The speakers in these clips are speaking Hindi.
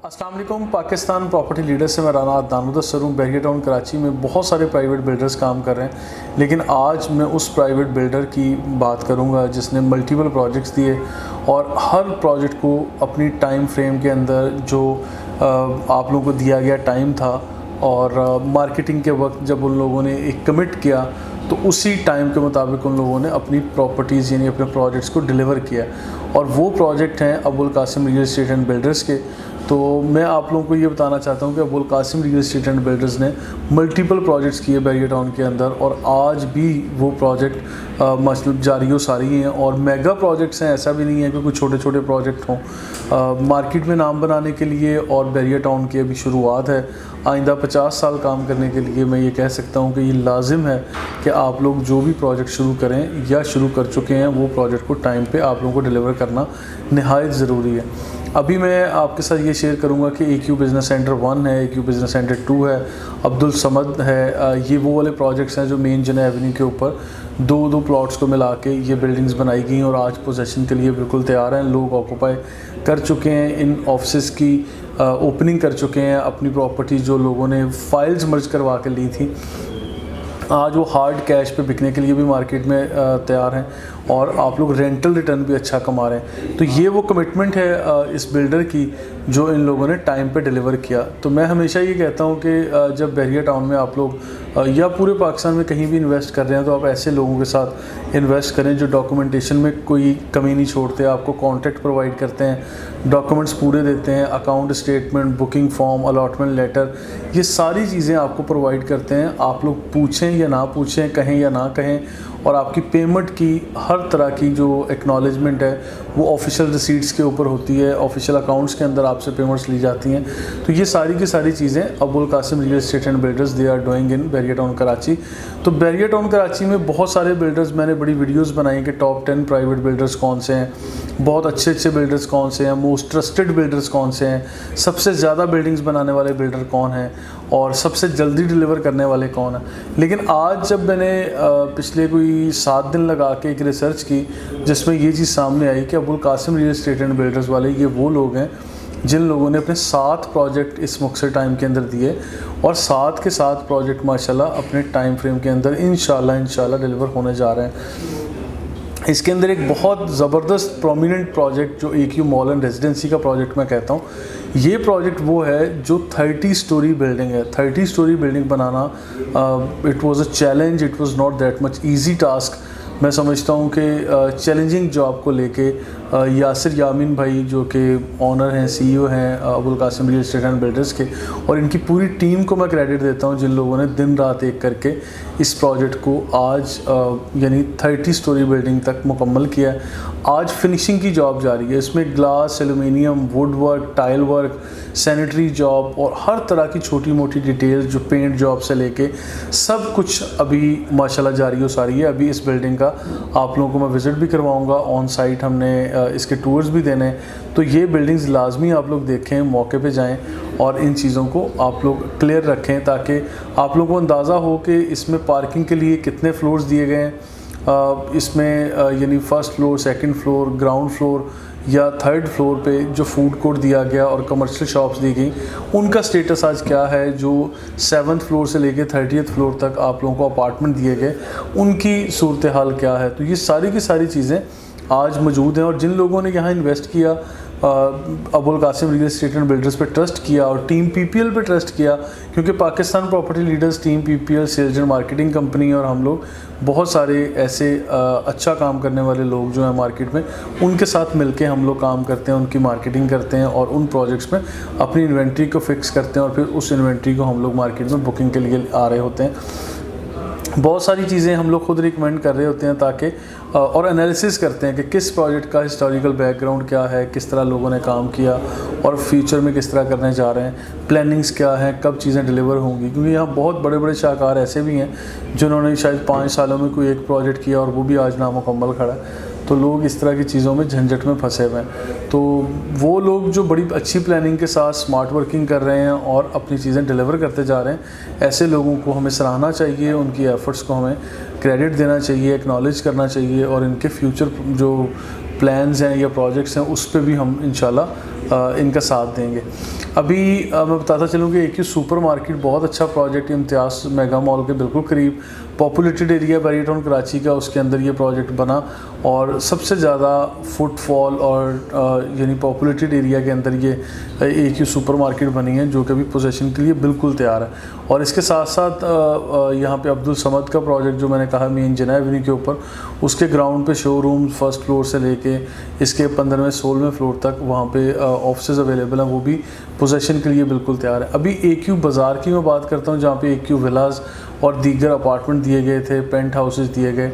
अस्सलाम वालेकुम। पाकिस्तान प्रॉपर्टी लीडर से मैं राना अदनान मुदस्सर हूँ। बैरियर टाउन कराची में बहुत सारे प्राइवेट बिल्डर्स काम कर रहे हैं, लेकिन आज मैं उस प्राइवेट बिल्डर की बात करूँगा जिसने मल्टीपल प्रोजेक्ट्स दिए और हर प्रोजेक्ट को अपनी टाइम फ्रेम के अंदर जो आप लोगों को दिया गया टाइम था और मार्केटिंग के वक्त जब उन लोगों ने एक कमिट किया तो उसी टाइम के मुताबिक उन लोगों ने अपनी प्रॉपर्टीज़ यानी अपने प्रोजेक्ट्स को डिलीवर किया और वो प्रोजेक्ट हैं Abul Qasim real estate and builders के। तो मैं आप लोगों को ये बताना चाहता हूँ कि Abul Qasim real estate and builders ने मल्टीपल प्रोजेक्ट्स किए बैरियर टाउन के अंदर और आज भी वो प्रोजेक्ट मतलब जारी व सारी हैं और मेगा प्रोजेक्ट्स हैं। ऐसा भी नहीं है कि कुछ छोटे छोटे प्रोजेक्ट हों। मार्केट में नाम बनाने के लिए और बैरियर टाउन की अभी शुरुआत है। आइंदा 50 साल काम करने के लिए मैं ये कह सकता हूँ कि ये लाजिम है कि आप लोग जो भी प्रोजेक्ट शुरू करें या शुरू कर चुके हैं वो प्रोजेक्ट को टाइम पे आप लोगों को डिलीवर करना नहायत ज़रूरी है। अभी मैं आपके साथ ये शेयर करूंगा कि AQ बिज़नेस सेंटर 1 है, AQ बिज़नेस सेंटर 2 है, अब्दुल समद है। ये वो वाले प्रोजेक्ट्स हैं जो मेन जन एवेन्यू के ऊपर दो प्लॉट्स को मिला के ये बिल्डिंग्स बनाई गई और आज पोजेसन के लिए बिल्कुल तैयार हैं। लोग ऑक्यूपाई कर चुके हैं, इन ऑफिस की ओपनिंग कर चुके हैं। अपनी प्रॉपर्टी जो लोगों ने फाइल्स मर्ज करवा के ली थी आज वो हार्ड कैश पे बिकने के लिए भी मार्केट में तैयार हैं और आप लोग रेंटल रिटर्न भी अच्छा कमा रहे हैं। तो ये वो कमिटमेंट है इस बिल्डर की जो इन लोगों ने टाइम पे डिलीवर किया। तो मैं हमेशा ये कहता हूँ कि जब बैरियर टाउन में आप लोग या पूरे पाकिस्तान में कहीं भी इन्वेस्ट कर रहे हैं तो आप ऐसे लोगों के साथ इन्वेस्ट करें जो डॉक्यूमेंटेशन में कोई कमी नहीं छोड़ते, आपको कॉन्ट्रैक्ट प्रोवाइड करते हैं, डॉक्यूमेंट्स पूरे देते हैं, account statement, booking form, allotment letter, ये सारी चीज़ें आपको प्रोवाइड करते हैं। आप लोग पूछें या ना पूछें, कहें या ना कहें, और आपकी पेमेंट की हर तरह की जो एक्नॉलेजमेंट है वो ऑफिशियल रिसीट्स के ऊपर होती है, ऑफिशियल अकाउंट्स के अंदर आपसे पेमेंट्स ली जाती हैं। तो ये सारी की सारी चीज़ें Abul Qasim real estate and builders they are doing in Bahria town Karachi. तो बैरियर टाउन कराची में बहुत सारे बिल्डर्स, मैंने बड़ी वीडियोज़ बनाई कि टॉप 10 प्राइवेट बिल्डर्स कौन से हैं, बहुत अच्छे अच्छे बिल्डर्स कौन से हैं, मोस्ट ट्रस्टेड बिल्डर्स कौन से हैं, सबसे ज़्यादा बिल्डिंग्स बनाने वाले बिल्डर कौन हैं और सबसे जल्दी डिलीवर करने वाले कौन हैं। लेकिन आज जब मैंने पिछले कोई 7 दिन लगा के एक रिसर्च की जिसमें ये चीज़ सामने आई कि Abul Qasim real estate and builders वाले ये वो लोग हैं जिन लोगों ने अपने 7 प्रोजेक्ट इस मुख्तर टाइम के अंदर दिए और 7 के 7 प्रोजेक्ट माशाल्लाह अपने टाइम फ्रेम के अंदर इंशाल्लाह डिलीवर होने जा रहे हैं। इसके अंदर एक बहुत ज़बरदस्त प्रोमिनेंट प्रोजेक्ट जो AQ मॉल एंड रेजिडेंसी का प्रोजेक्ट मैं कहता हूँ, ये प्रोजेक्ट वो है जो 30 स्टोरी बिल्डिंग है। 30 story building banana it was a challenge, it was not that much easy task. मैं समझता हूँ कि चैलेंजिंग जॉब को लेके यासिर यामीन भाई जो कि ऑनर हैं, CEO हैं Abul Qasim real estate and builders के, और इनकी पूरी टीम को मैं क्रेडिट देता हूँ जिन लोगों ने दिन रात एक करके इस प्रोजेक्ट को आज यानी 30 स्टोरी बिल्डिंग तक मुकम्मल किया है। आज फिनिशिंग की जॉब जारी है। इसमें glass, aluminium, would work, tile work, sanitary job और हर तरह की छोटी मोटी डिटेल्स जो पेंट जॉब से लेके सब कुछ अभी माशाल्लाह जारी हो सारी है। अभी इस बिल्डिंग का आप लोगों को मैं विज़िट भी करवाऊंगा, ऑन साइट हमने इसके टूर्स भी देने। तो ये बिल्डिंग्स लाजमी आप लोग देखें, मौके पे जाएं और इन चीज़ों को आप लोग क्लियर रखें ताकि आप लोगों को अंदाज़ा हो कि इसमें पार्किंग के लिए कितने फ्लोर्स दिए गए हैं। इसमें यानी first floor, second floor, ground floor या थर्ड फ्लोर पे जो फूड कोर्ट दिया गया और कमर्शियल शॉप्स दी गई उनका स्टेटस आज क्या है। जो 7th फ्लोर से लेके 30th फ्लोर तक आप लोगों को अपार्टमेंट दिए गए उनकी सूरत हाल क्या है। तो ये सारी की सारी चीज़ें आज मौजूद हैं और जिन लोगों ने यहाँ इन्वेस्ट किया, Abul Qasim real estate and builders पे ट्रस्ट किया और टीम PPL पे ट्रस्ट किया, क्योंकि Pakistan property leaders, team PPL, sales and marketing company और हम लोग बहुत सारे ऐसे अच्छा काम करने वाले लोग जो हैं मार्केट में, उनके साथ मिलके हम लोग काम करते हैं, उनकी मार्केटिंग करते हैं और उन प्रोजेक्ट्स में अपनी इन्वेंट्री को फिक्स करते हैं और फिर उस इन्वेंट्री को हम लोग मार्केट में बुकिंग के लिए आ रहे होते हैं। बहुत सारी चीज़ें हम लोग खुद रिकमेंड कर रहे होते हैं ताकि और एनालिसिस करते हैं कि किस प्रोजेक्ट का हिस्टोरिकल बैकग्राउंड क्या है, किस तरह लोगों ने काम किया और फ्यूचर में किस तरह करने जा रहे हैं, प्लानिंग्स क्या हैं, कब चीज़ें डिलीवर होंगी। क्योंकि यहाँ बहुत बड़े बड़े शाहकार ऐसे भी हैं जिन्होंने शायद 5 सालों में कोई एक प्रोजेक्ट किया और वो भी आज नामुकम्मल खड़ा है। तो लोग इस तरह की चीज़ों में झंझट में फंसे हुए हैं। तो वो लोग जो बड़ी अच्छी प्लानिंग के साथ स्मार्ट वर्किंग कर रहे हैं और अपनी चीज़ें डिलीवर करते जा रहे हैं, ऐसे लोगों को हमें सराहना चाहिए, उनकी एफ़र्ट्स को हमें क्रेडिट देना चाहिए, एक्नॉलेज करना चाहिए और इनके फ्यूचर जो प्लान्स हैं या प्रोजेक्ट्स हैं उस पर भी हम इंशाल्लाह इनका साथ देंगे। अभी मैं बताता चलूँ कि AQ सुपर मार्केट बहुत अच्छा प्रोजेक्ट इम्तियाज़ मेगा मॉल के बिल्कुल करीब, populated area barrier town Karachi का, उसके अंदर ये प्रोजेक्ट बना और सबसे ज़्यादा फुटफॉल और यानी पॉपुलेटेड एरिया के अंदर ये AQ सुपर मार्केट बनी है, जो कि अभी पोजीशन के लिए बिल्कुल तैयार है। और इसके साथ साथ यहाँ पे अब्दुल समद का प्रोजेक्ट जो मैंने कहा मेन जिना एवेन्यू के ऊपर, उसके ग्राउंड पे शोरूम फर्स्ट फ्लोर से लेके इसके 15वें 16वें फ्लोर तक वहाँ पे ऑफिस अवेलेबल हैं, वो भी पोजीशन के लिए बिल्कुल तैयार है। अभी AQ बाज़ार की मैं बात करता हूँ, जहाँ पे AQ विलास और दीगर अपार्टमेंट दिए गए थे, पेंट हाउसेस दिए गए,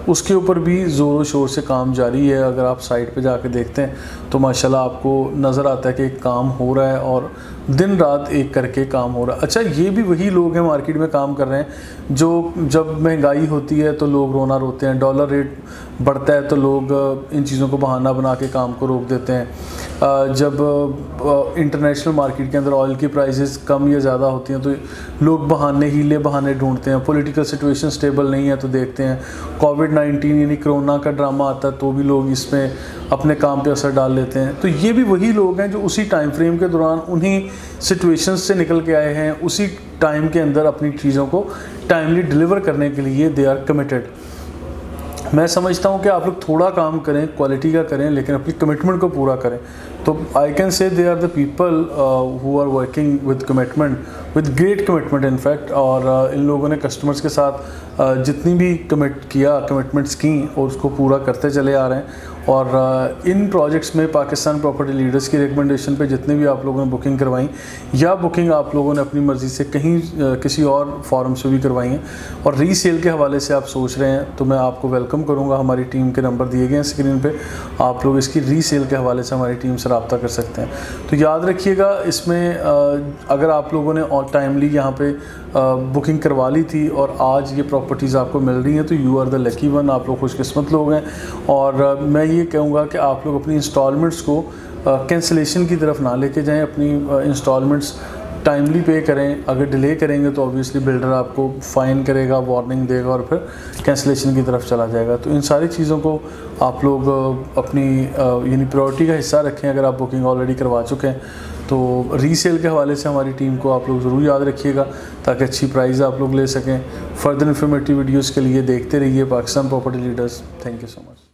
उसके ऊपर भी ज़ोरों शोर से काम जारी है। अगर आप साइट पे जाकर देखते हैं तो माशाल्लाह आपको नज़र आता है कि काम हो रहा है और दिन रात एक करके काम हो रहा है। अच्छा, ये भी वही लोग हैं मार्केट में काम कर रहे हैं जो जब महंगाई होती है तो लोग रोना रोते हैं, डॉलर रेट बढ़ता है तो लोग इन चीज़ों को बहाना बना के काम को रोक देते हैं। जब इंटरनेशनल मार्केट के अंदर ऑयल की प्राइसेस कम या ज़्यादा होती हैं तो लोग हीले बहाने ढूंढते हैं। पॉलिटिकल सिचुएशन स्टेबल नहीं है तो देखते हैं कोविड-19 यानी कोरोना का ड्रामा आता है तो भी लोग इसमें अपने काम पे असर डाल लेते हैं। तो ये भी वही लोग हैं जो उसी टाइम फ्रेम के दौरान उन्हीं सिचुएशंस से निकल के आए हैं, उसी टाइम के अंदर अपनी चीज़ों को टाइमली डिलीवर करने के लिए दे आर कमिटेड। मैं समझता हूँ कि आप लोग थोड़ा काम करें, क्वालिटी का करें, लेकिन अपनी कमिटमेंट को पूरा करें। तो I can say they are the people who are working with commitment, with great commitment in fact. और इन लोगों ने कस्टमर्स के साथ जितनी भी कमिटमेंट्स की और उसको पूरा करते चले आ रहे हैं। और इन प्रोजेक्ट्स में पाकिस्तान प्रॉपर्टी लीडर्स की रिकमेंडेशन पे जितने भी आप लोगों ने बुकिंग करवाई या बुकिंग आप लोगों ने अपनी मर्ज़ी से कहीं किसी और फॉरम से भी करवाई हैं और रीसेल के हवाले से आप सोच रहे हैं, तो मैं आपको वेलकम करूंगा। हमारी टीम के नंबर दिए गए हैं स्क्रीन पे, आप लोग इसकी रीसेल के हवाले से हमारी टीम से रब्ता कर सकते हैं। तो याद रखिएगा, इसमें अगर आप लोगों ने टाइमली यहाँ पे बुकिंग करवा ली थी और आज ये प्रॉपर्टीज़ आपको मिल रही हैं तो you are the lucky one, आप लोग खुशकिस्मत लोग हैं। और मैं ये कहूँगा कि आप लोग अपनी इंस्टॉलमेंट्स को कैंसिलेशन की तरफ ना लेके जाएं, अपनी इंस्टॉलमेंट्स टाइमली पे करें। अगर डिले करेंगे तो ऑब्वियसली बिल्डर आपको फ़ाइन करेगा, वार्निंग देगा और फिर कैंसिलेशन की तरफ चला जाएगा। तो इन सारी चीज़ों को आप लोग अपनी यानी प्रायोरिटी का हिस्सा रखें। अगर आप बुकिंग ऑलरेडी करवा चुके हैं तो रीसेल के हवाले से हमारी टीम को आप लोग ज़रूर याद रखिएगा ताकि अच्छी प्राइस आप लोग ले सकें। फर्दर इन्फॉर्मेटिव वीडियोज़ के लिए देखते रहिए Pakistan property leaders. Thank you so much.